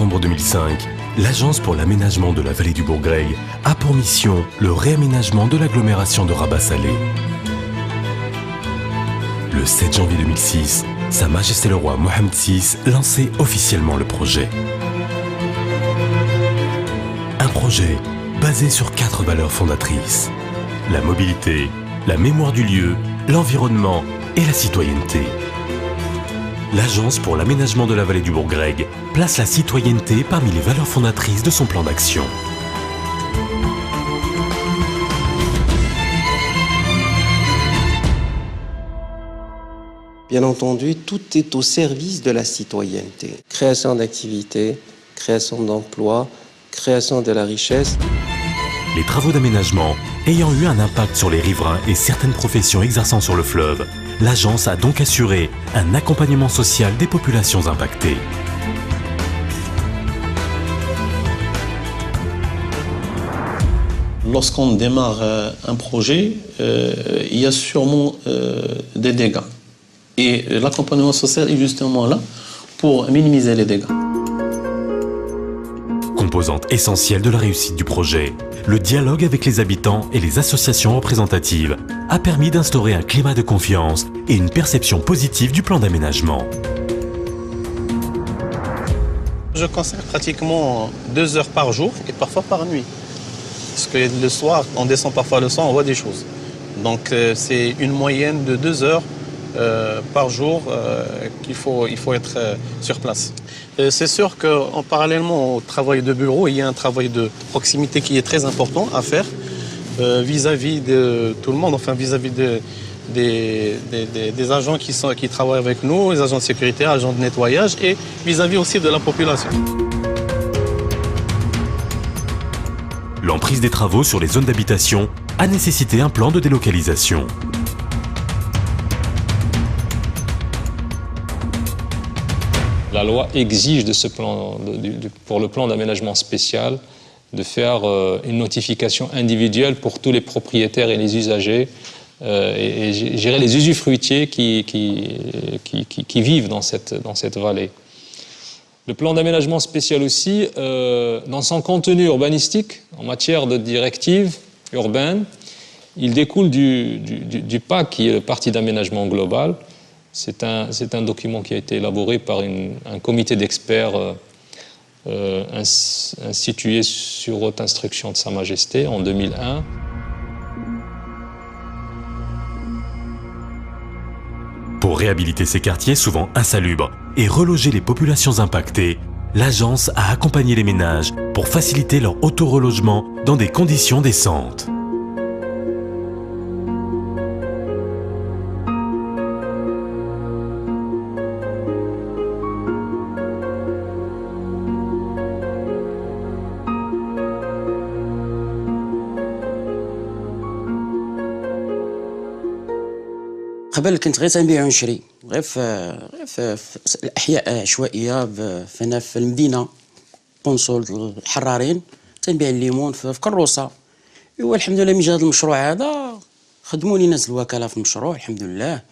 septembre 2005, l'Agence pour l'aménagement de la vallée du Bourgreil a pour mission le réaménagement de l'agglomération de Rabat-Salé. Le 7 janvier 2006, Sa Majesté le roi Mohammed VI lançait officiellement le projet. Un projet basé sur 4 valeurs fondatrices: la mobilité, la mémoire du lieu, l'environnement et la citoyenneté. L'Agence pour l'aménagement de la vallée du Bourgreil place la citoyenneté parmi les valeurs fondatrices de son plan d'action. Bien entendu, tout est au service de la citoyenneté. Création d'activités, création d'emplois, création de la richesse. Les travaux d'aménagement ayant eu un impact sur les riverains et certaines professions exerçant sur le fleuve, l'agence a donc assuré un accompagnement social des populations impactées. Lorsqu'on démarre un projet, il y a sûrement des dégâts. Et l'accompagnement social est justement là pour minimiser les dégâts. Composante essentielle de la réussite du projet, le dialogue avec les habitants et les associations représentatives a permis d'instaurer un climat de confiance et une perception positive du plan d'aménagement. Je consacre pratiquement 2 heures par jour et parfois par nuit. Parce que le soir, on descend parfois le soir, on voit des choses. Donc c'est une moyenne de 2 heures par jour qu'il faut être sur place. C'est sûr qu'en parallèlement au travail de bureau, il y a un travail de proximité qui est très important à faire vis-à-vis de tout le monde, enfin vis-à-vis des agents qui travaillent avec nous, les agents de sécurité, agents de nettoyage et vis-à-vis aussi de la population. L'emprise des travaux sur les zones d'habitation a nécessité un plan de délocalisation. La loi exige de ce plan, pour le plan d'aménagement spécial de faire une notification individuelle pour tous les propriétaires et les usagers et gérer les usufruitiers qui vivent dans cette vallée. Le plan d'aménagement spécial aussi, dans son contenu urbanistique, en matière de directives urbaines, il découle du PAG, qui est le Parti d'aménagement global. C'est un document qui a été élaboré par un comité d'experts institué sur haute instruction de Sa Majesté en 2001. Pour réhabiliter ces quartiers souvent insalubres et reloger les populations impactées, l'agence a accompagné les ménages pour faciliter leur auto-relogement dans des conditions décentes. قبل كنت غير تنبيع ونشري غير في الاحياء العشوائيه هنا في المدينه قنصل الحرارين تنبيع الليمون في كروسه. ايوا الحمد لله من جهه المشروع هذا خدموني ناس الوكاله في المشروع الحمد لله،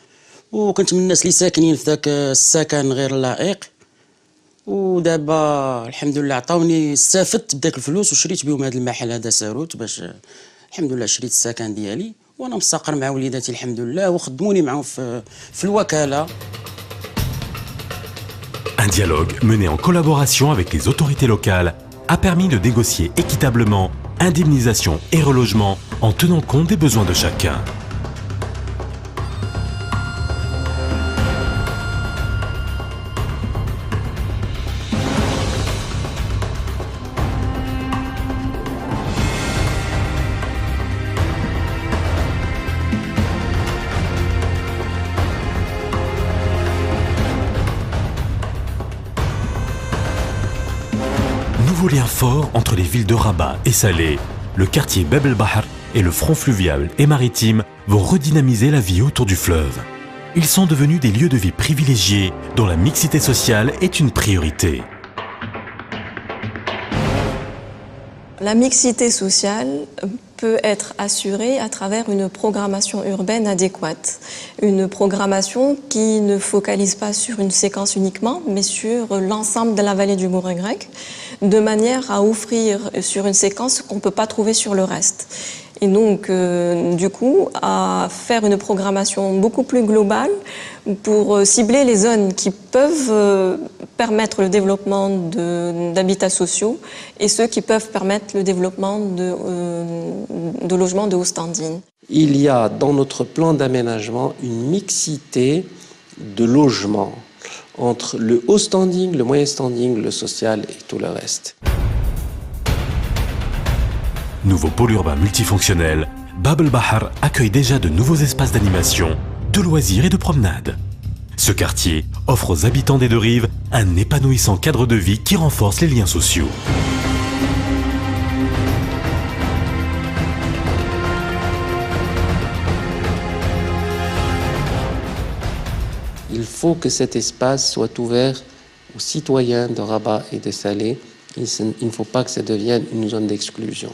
وكنت من الناس اللي ساكنين في ذاك السكن غير لائق، ودابا الحمد لله عطاوني استفدت بداك الفلوس وشريت بهم هذا المحل هذا ساروت باش الحمد لله شريت السكن ديالي وانا مستقر مع وليداتي الحمد لله وخدموني معهم في الوكاله. Un dialogue mené en collaboration avec les autorités locales a permis de négocier équitablement indemnisation et relogement en tenant compte des besoins de chacun. Nouveau lien fort entre les villes de Rabat et Salé, le quartier Bab el-Bahr et le front fluvial et maritime vont redynamiser la vie autour du fleuve. Ils sont devenus des lieux de vie privilégiés dont la mixité sociale est une priorité. La mixité sociale peut être assurée à travers une programmation urbaine adéquate. Une programmation qui ne focalise pas sur une séquence uniquement, mais sur l'ensemble de la vallée du Goureng-Grec, de manière à offrir sur une séquence qu'on ne peut pas trouver sur le reste. Et donc, du coup, à faire une programmation beaucoup plus globale pour cibler les zones qui peuvent permettre le développement d'habitats sociaux et ceux qui peuvent permettre le développement de logements de haut standing. Il y a dans notre plan d'aménagement une mixité de logements entre le haut standing, le moyen standing, le social et tout le reste. Nouveau pôle urbain multifonctionnel, Bab el-Bahar accueille déjà de nouveaux espaces d'animation, de loisirs et de promenade. Ce quartier offre aux habitants des deux rives un épanouissant cadre de vie qui renforce les liens sociaux. Il faut que cet espace soit ouvert aux citoyens de Rabat et de Salé. Il ne faut pas que ça devienne une zone d'exclusion.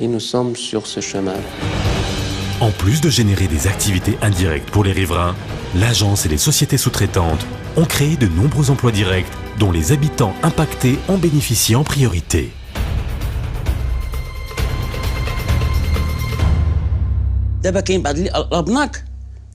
Et nous sommes sur ce chemin. En plus de générer des activités indirectes pour les riverains, l'agence et les sociétés sous-traitantes ont créé de nombreux emplois directs dont les habitants impactés en bénéficient en priorité. دابا كاين بعض الابناك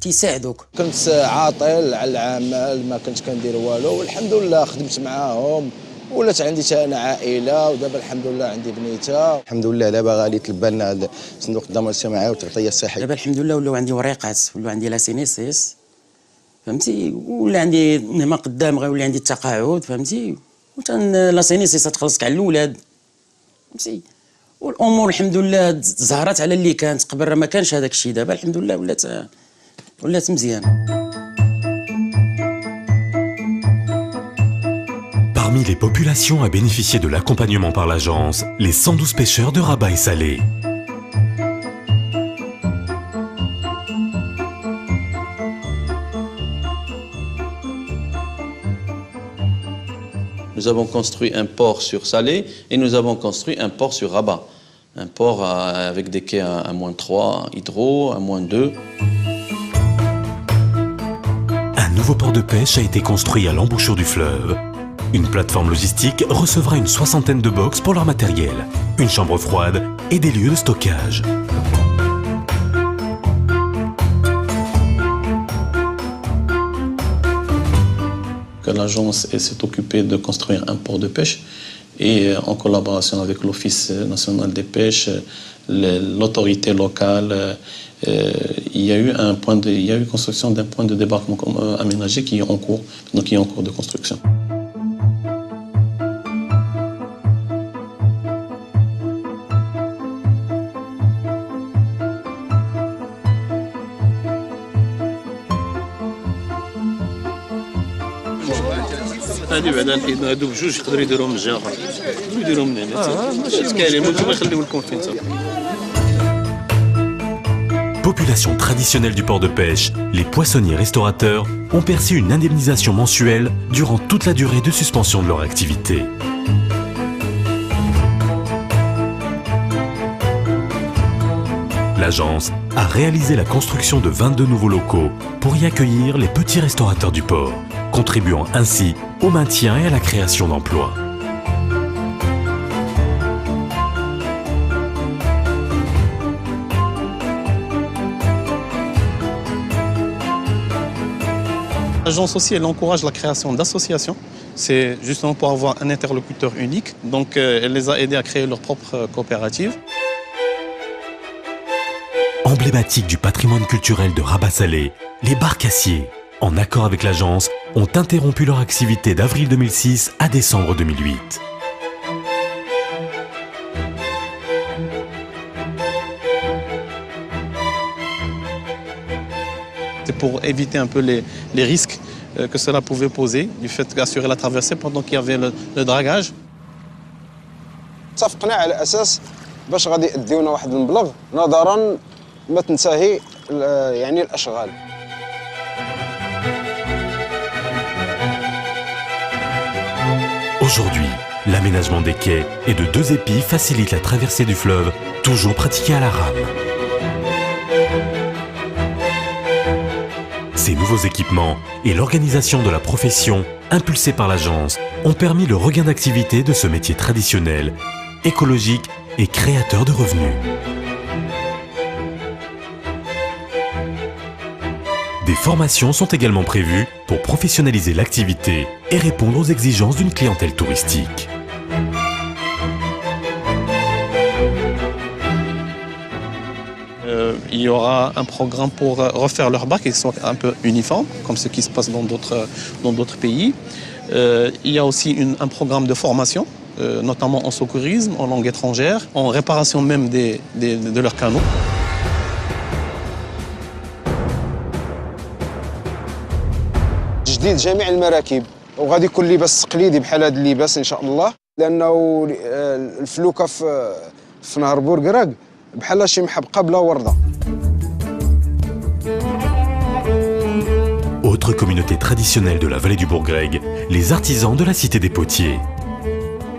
تيساعدوك. كنت عاطل على العمل ما كنت كندير والو والحمد لله خدمت معاهم ولات عندي حتى انا عائله ودابا الحمد لله عندي بنيته الحمد لله دابا غادي تلبى لنا صندوق الضمان الاجتماعي والتغطيه الصحيه دابا الحمد لله ولاو عندي وريقات ولاو عندي لا سينيسيس فهمتي ولا عندي هنا قدام غيولي عندي التقاعد فهمتي لا سينيسيس تخلصك على الاولاد فهمتي والامور الحمد لله زهرت على اللي كانت قبل راه ما كانش هذاك الشيء دابا الحمد لله ولات مزيان. Parmi les populations à bénéficier de l'accompagnement par l'agence, les 112 pêcheurs de Rabat et Salé. Nous avons construit un port sur Salé et nous avons construit un port sur Rabat. Un port avec des quais à -3 hydro, à -2. Un nouveau port de pêche a été construit à l'embouchure du fleuve. Une plateforme logistique recevra une 60aine de box pour leur matériel, une chambre froide et des lieux de stockage. L'agence s'est occupée de construire un port de pêche et en collaboration avec l'Office national des pêches, l'autorité locale, il y a eu construction d'un point de débarquement aménagé qui est en cours, donc qui est en cours de construction. هذه بعدا نحيدو هادو بجوج يقدروا يديروهم من جهه اخرى يقدروا يديروهم من هنا ماشي كاينين وانتم يخليو لكم فين تما. Population traditionnelle du port de pêche, les poissonniers restaurateurs ont perçu une indemnisation mensuelle durant toute la durée de suspension de leur activité. L'agence a réalisé la construction de 22 nouveaux locaux pour y accueillir les petits restaurateurs du port, contribuant ainsi au maintien et à la création d'emplois. L'agence aussi, elle encourage la création d'associations. C'est justement pour avoir un interlocuteur unique. Donc, elle les a aidés à créer leur propre coopérative. Emblématique du patrimoine culturel de Rabat-Salé, les barcassiers, en accord avec l'agence, ont interrompu leur activité d'avril 2006 à décembre 2008. C'est pour éviter un peu les risques que cela pouvait poser, du fait d'assurer la traversée pendant qu'il y avait le dragage. اتفقنا على اساس باش غادي يديونا واحد المبلغ نظرا ما تنتهي يعني الاشغال. Aujourd'hui, L'aménagement des quais et de 2 épis facilite la traversée du fleuve, toujours pratiquée à la rame. Ces nouveaux équipements et l'organisation de la profession, impulsée par l'agence, ont permis le regain d'activité de ce métier traditionnel, écologique et créateur de revenus. Des formations sont également prévues pour professionnaliser l'activité et répondre aux exigences d'une clientèle touristique. Il y aura un programme pour refaire leurs bacs et qu'ils soient un peu uniformes, comme ce qui se passe dans d'autres pays. Il y a aussi un programme de formation, notamment en secourisme, en langue étrangère, en réparation même de leurs canaux. تجديد جميع المراكب وغادي يكون لباس تقليدي بحال هذا اللباس ان شاء الله لانه الفلوكه في نهر بورقراق بحال شي محبقه بلا ورده. Autre communauté traditionnelle de la vallée du Bourgreg, les artisans de la cité des potiers.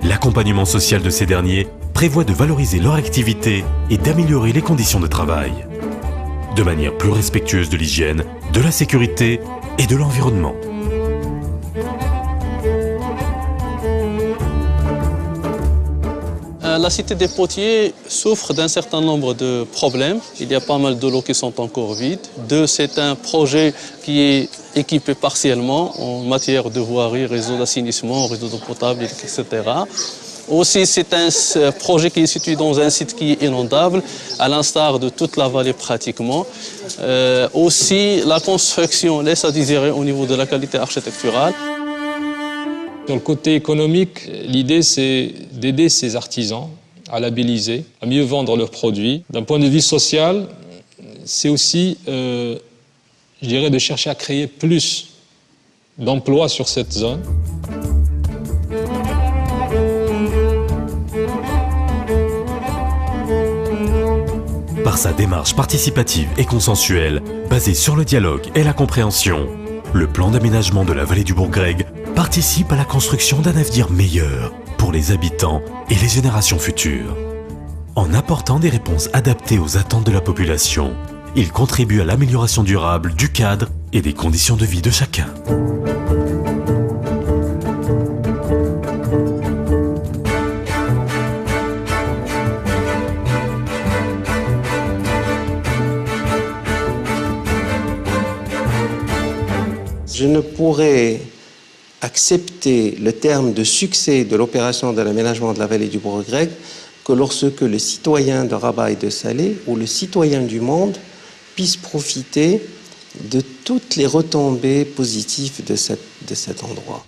L'accompagnement social de ces derniers prévoit de valoriser leur activité et d'améliorer les conditions de travail, de manière plus respectueuse de l'hygiène, de la sécurité et de l'environnement. La cité des potiers souffre d'un certain nombre de problèmes. Il y a pas mal de lots qui sont encore vides. C'est un projet qui est équipé partiellement en matière de voirie, réseau d'assainissement, réseau d'eau potable, etc. Aussi, c'est un projet qui est situé dans un site qui est inondable, à l'instar de toute la vallée pratiquement. Aussi, la construction laisse à désirer au niveau de la qualité architecturale. Sur le côté économique, l'idée c'est d'aider ces artisans à labelliser, à mieux vendre leurs produits. D'un point de vue social, c'est aussi, je dirais, de chercher à créer plus d'emplois sur cette zone. Par sa démarche participative et consensuelle, basée sur le dialogue et la compréhension, le plan d'aménagement de la vallée du Bourgreg participe à la construction d'un avenir meilleur pour les habitants et les générations futures. En apportant des réponses adaptées aux attentes de la population, il contribue à l'amélioration durable du cadre et des conditions de vie de chacun. Je ne pourrais accepter le terme de succès de l'opération de l'aménagement de la vallée du Bourgreg que lorsque le citoyen de Rabat et de Salé ou le citoyen du monde puisse profiter de toutes les retombées positives de cet endroit.